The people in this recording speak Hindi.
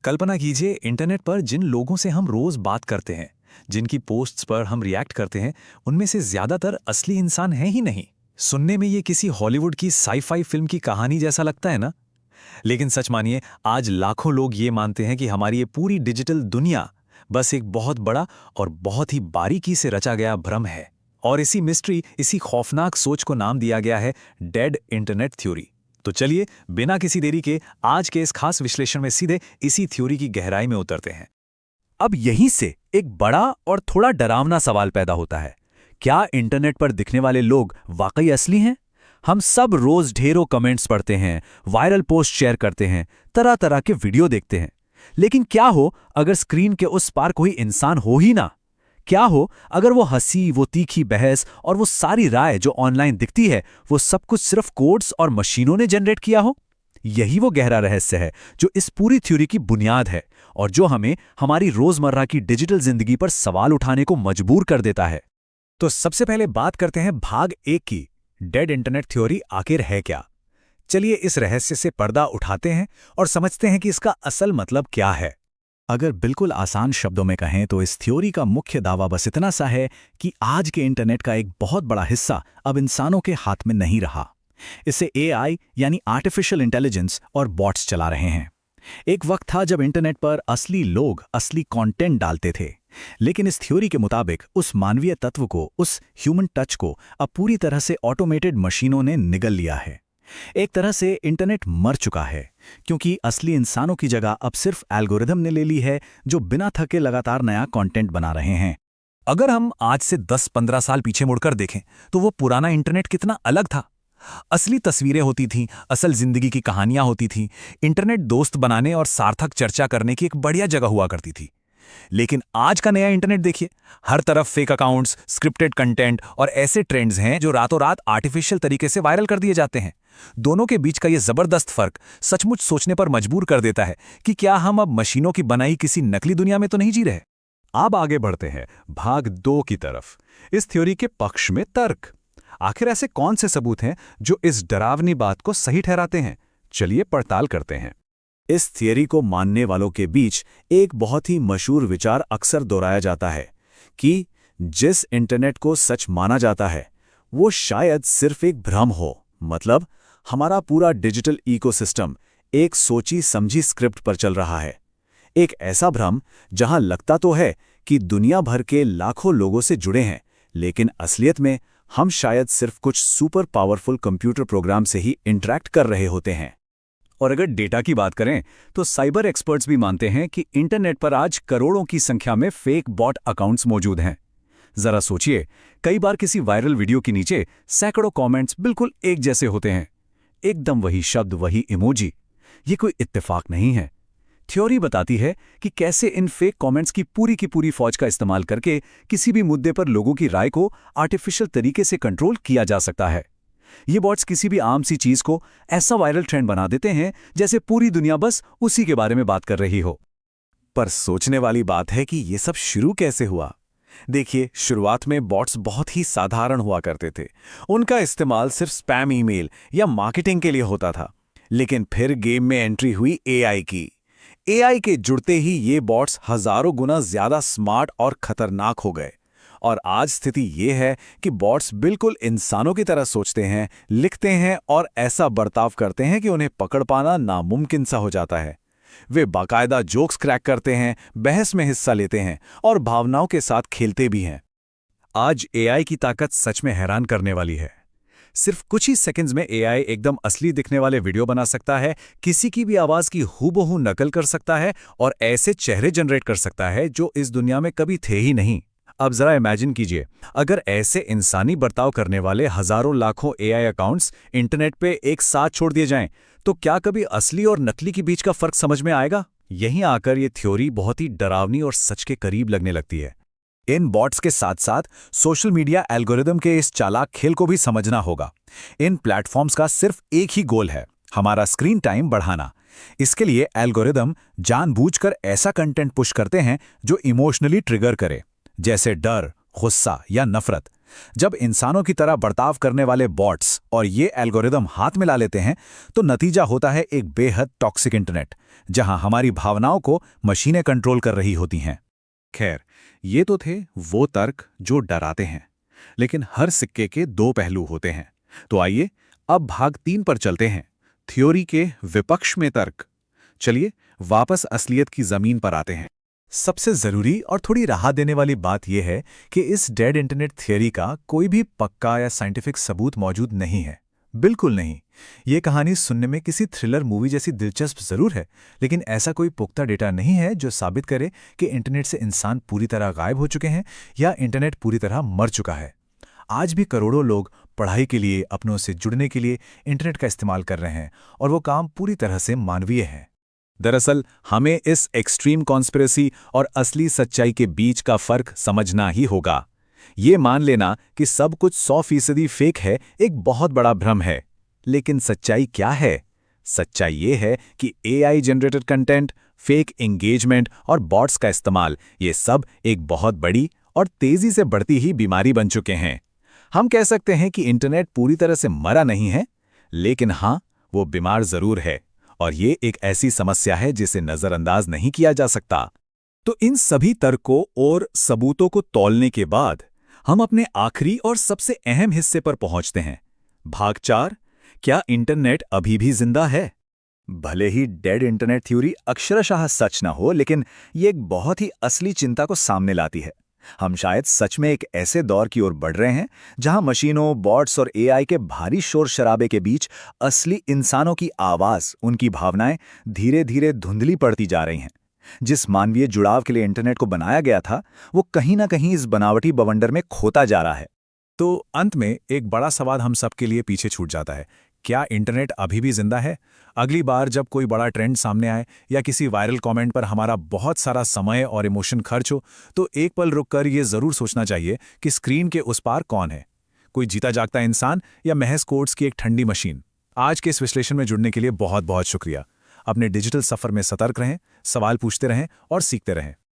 कल्पना कीजिए इंटरनेट पर जिन लोगों से हम रोज बात करते हैं, जिनकी पोस्ट्स पर हम रिएक्ट करते हैं, उनमें से ज्यादातर असली इंसान हैं ही नहीं। सुनने में ये किसी हॉलीवुड की साई-फाई फिल्म की कहानी जैसा लगता है ना? लेकिन सच मानिए, आज लाखों लोग ये मानते हैं कि हमारी ये पूरी डिजिटल दुनिया बस एक बहुत बड़ा और बहुत ही बारीकी से रचा गया भ्रम है। और इसी मिस्ट्री, इसी खौफनाक सोच को नाम दिया गया है डेड इंटरनेट थ्योरी। तो चलिए, बिना किसी देरी के आज के इस खास विश्लेषण में सीधे इसी थ्योरी की गहराई में उतरते हैं। अब यहीं से एक बड़ा और थोड़ा डरावना सवाल पैदा होता है। क्या इंटरनेट पर दिखने वाले लोग वाकई असली हैं? हम सब रोज ढेरों कमेंट्स पढ़ते हैं, वायरल पोस्ट शेयर करते हैं, तरह तरह के वीडियो देखते हैं। लेकिन क्या हो अगर स्क्रीन के उस पार कोई इंसान हो ही ना? क्या हो अगर वो हंसी, वो तीखी बहस और वो सारी राय जो ऑनलाइन दिखती है, वो सब कुछ सिर्फ कोड्स और मशीनों ने जनरेट किया हो? यही वो गहरा रहस्य है जो इस पूरी थ्योरी की बुनियाद है और जो हमें हमारी रोजमर्रा की डिजिटल जिंदगी पर सवाल उठाने को मजबूर कर देता है। तो सबसे पहले बात करते हैं भाग 1 की। डेड इंटरनेट थ्योरी आखिर है क्या? चलिए इस रहस्य से पर्दा उठाते हैं और समझते हैं कि इसका असल मतलब क्या है। अगर बिल्कुल आसान शब्दों में कहें तो इस थ्योरी का मुख्य दावा बस इतना सा है कि आज के इंटरनेट का एक बहुत बड़ा हिस्सा अब इंसानों के हाथ में नहीं रहा। इसे एआई यानी आर्टिफिशियल इंटेलिजेंस और बॉट्स चला रहे हैं। एक वक्त था जब इंटरनेट पर असली लोग असली कंटेंट डालते थे, लेकिन इस थ्योरी के मुताबिक उस मानवीय तत्व को, उस ह्यूमन टच को अब पूरी तरह से ऑटोमेटेड मशीनों ने निगल लिया है। एक तरह से इंटरनेट मर चुका है, क्योंकि असली इंसानों की जगह अब सिर्फ एल्गोरिदम ने ले ली है, जो बिना थके लगातार नया कंटेंट बना रहे हैं। अगर हम आज से 10-15 साल पीछे मुड़कर देखें तो वो पुराना इंटरनेट कितना अलग था। असली तस्वीरें होती थीं, असल जिंदगी की कहानियां होती थीं। इंटरनेट दोस्त बनाने और सार्थक चर्चा करने की एक बढ़िया जगह हुआ करती थी। लेकिन आज का नया इंटरनेट देखिए, हर तरफ फेक अकाउंट्स, स्क्रिप्टेड कंटेंट और ऐसे ट्रेंड्स हैं जो रातों रात आर्टिफिशियल तरीके से वायरल कर दिए जाते हैं। दोनों के बीच का ये जबरदस्त फर्क सचमुच सोचने पर मजबूर कर देता है कि क्या हम अब मशीनों की बनाई किसी नकली दुनिया में तो नहीं जी रहे। अब आगे बढ़ते हैं भाग 2 की तरफ। इस थ्योरी के पक्ष में तर्क। आखिर ऐसे कौन से सबूत हैं जो इस डरावनी बात को सही ठहराते हैं? चलिए पड़ताल करते हैं। इस थियरी को मानने वालों के बीच एक बहुत ही मशहूर विचार अक्सर दोहराया जाता है कि जिस इंटरनेट को सच माना जाता है वो शायद सिर्फ एक भ्रम हो। मतलब हमारा पूरा डिजिटल इकोसिस्टम एक सोची समझी स्क्रिप्ट पर चल रहा है। एक ऐसा भ्रम जहां लगता तो है कि दुनिया भर के लाखों लोगों से जुड़े हैं, लेकिन असलियत में हम शायद सिर्फ कुछ सुपर पावरफुल कंप्यूटर प्रोग्राम से ही इंटरैक्ट कर रहे होते हैं। और अगर डेटा की बात करें तो साइबर एक्सपर्ट्स भी मानते हैं कि इंटरनेट पर आज करोड़ों की संख्या में फेक बॉट अकाउंट्स मौजूद हैं। जरा सोचिए, कई बार किसी वायरल वीडियो के नीचे सैकड़ों कमेंट्स बिल्कुल एक जैसे होते हैं, एकदम वही शब्द, वही इमोजी। ये कोई इत्तेफाक नहीं है। थ्योरी बताती है कि कैसे इन फेक कमेंट्स की पूरी फौज का इस्तेमाल करके किसी भी मुद्दे पर लोगों की राय को आर्टिफिशियल तरीके से कंट्रोल किया जा सकता है। ये बॉट्स किसी भी आम सी चीज को ऐसा वायरल ट्रेंड बना देते हैं जैसे पूरी दुनिया बस उसी के बारे में बात कर रही हो। पर सोचने वाली बात है कि ये सब शुरू कैसे हुआ। देखिए, शुरुआत में बॉट्स बहुत ही साधारण हुआ करते थे। उनका इस्तेमाल सिर्फ स्पैम ईमेल या मार्केटिंग के लिए होता था। लेकिन फिर गेम में एंट्री हुई एआई की। एआई के जुड़ते ही ये बॉट्स हजारों गुना ज्यादा स्मार्ट और खतरनाक हो गए। और आज स्थिति ये है कि बॉट्स बिल्कुल इंसानों की तरह सोचते हैं, लिखते हैं और ऐसा बर्ताव करते हैं कि उन्हें पकड़ पाना नामुमकिन सा हो जाता है। वे बाकायदा जोक्स क्रैक करते हैं, बहस में हिस्सा लेते हैं और भावनाओं के साथ खेलते भी हैं। आज एआई की ताकत सच में हैरान करने वाली है। सिर्फ कुछ ही सेकंड्स में एआई एकदम असली दिखने वाले वीडियो बना सकता है, किसी की भी आवाज की हूबहू नकल कर सकता है और ऐसे चेहरे जनरेट कर सकता है जो इस दुनिया में कभी थे ही नहीं। अब जरा इमेजिन कीजिए, अगर ऐसे इंसानी बर्ताव करने वाले हजारों लाखों एआई अकाउंट्स इंटरनेट पे एक साथ छोड़ दिए जाएं, तो क्या कभी असली और नकली के बीच का फर्क समझ में आएगा? यहीं आकर ये थ्योरी बहुत ही डरावनी और सच के करीब लगने लगती है। इन बॉट्स के साथ साथ सोशल मीडिया एल्गोरिदम के इस चालाक खेल को भी समझना होगा। इन प्लेटफॉर्म्स का सिर्फ एक ही गोल है, हमारा स्क्रीन टाइम बढ़ाना। इसके लिए एल्गोरिदम जानबूझकर ऐसा कंटेंट पुश करते हैं जो इमोशनली ट्रिगर करे, जैसे डर, गुस्सा या नफरत। जब इंसानों की तरह बर्ताव करने वाले बॉट्स और ये एल्गोरिदम हाथ मिला लेते हैं तो नतीजा होता है एक बेहद टॉक्सिक इंटरनेट, जहां हमारी भावनाओं को मशीनें कंट्रोल कर रही होती हैं। खैर, ये तो थे वो तर्क जो डराते हैं, लेकिन हर सिक्के के दो पहलू होते हैं। तो आइए अब भाग 3 पर चलते हैं, थ्योरी के विपक्ष में तर्क। चलिए वापस असलियत की जमीन पर आते हैं। सबसे जरूरी और थोड़ी राहत देने वाली बात यह है कि इस डेड इंटरनेट थियरी का कोई भी पक्का या साइंटिफिक सबूत मौजूद नहीं है। बिल्कुल नहीं। ये कहानी सुनने में किसी थ्रिलर मूवी जैसी दिलचस्प जरूर है, लेकिन ऐसा कोई पुख्ता डेटा नहीं है जो साबित करे कि इंटरनेट से इंसान पूरी तरह गायब हो चुके हैं या इंटरनेट पूरी तरह मर चुका है। आज भी करोड़ों लोग पढ़ाई के लिए, अपनों से जुड़ने के लिए इंटरनेट का इस्तेमाल कर रहे हैं और वो काम पूरी तरह से मानवीय है। दरअसल हमें इस एक्सट्रीम कॉन्स्पिरेसी और असली सच्चाई के बीच का फर्क समझना ही होगा। ये मान लेना कि सब कुछ 100% फेक है एक बहुत बड़ा भ्रम है। लेकिन सच्चाई क्या है? सच्चाई ये है कि AI generated content, fake engagement और बॉट्स का इस्तेमाल, ये सब एक बहुत बड़ी और तेजी से बढ़ती ही बीमारी बन चुके हैं। हम कह सकते हैं कि इंटरनेट पूरी तरह से मरा नहीं है, लेकिन हाँ, वो बीमार जरूर है, और ये एक ऐसी समस्या है जिसे नजरअंदाज नहीं किया जा सकता। तो इन सभी तर्कों और सबूतों को तौलने के बाद हम अपने आखिरी और सबसे अहम हिस्से पर पहुंचते हैं। भाग 4, क्या इंटरनेट अभी भी जिंदा है? भले ही डेड इंटरनेट थ्योरी अक्षरशः सच ना हो, लेकिन ये एक बहुत ही असली चिंता को सामने लाती है। हम शायद सच में एक ऐसे दौर की ओर बढ़ रहे हैं जहां मशीनों, बॉट्स और AI के भारी शोर शराबे के बीच असली इंसानों की आवाज, उनकी भावनाएं धीरे धीरे धुंधली पड़ती जा रही हैं। जिस मानवीय जुड़ाव के लिए इंटरनेट को बनाया गया था, वो कहीं ना कहीं इस बनावटी बवंडर में खोता जा रहा है। तो अंत में एक बड़ा सवाल हम सबके लिए पीछे छूट जाता है, क्या इंटरनेट अभी भी जिंदा है? अगली बार जब कोई बड़ा ट्रेंड सामने आए या किसी वायरल कमेंट पर हमारा बहुत सारा समय और इमोशन खर्च हो, तो एक पल रुककर ये जरूर सोचना चाहिए कि स्क्रीन के उस पार कौन है, कोई जीता जागता इंसान या महज कोड्स की एक ठंडी मशीन। आज के इस विश्लेषण में जुड़ने के लिए बहुत बहुत शुक्रिया। अपने डिजिटल सफर में सतर्क रहें, सवाल पूछते रहें और सीखते रहें।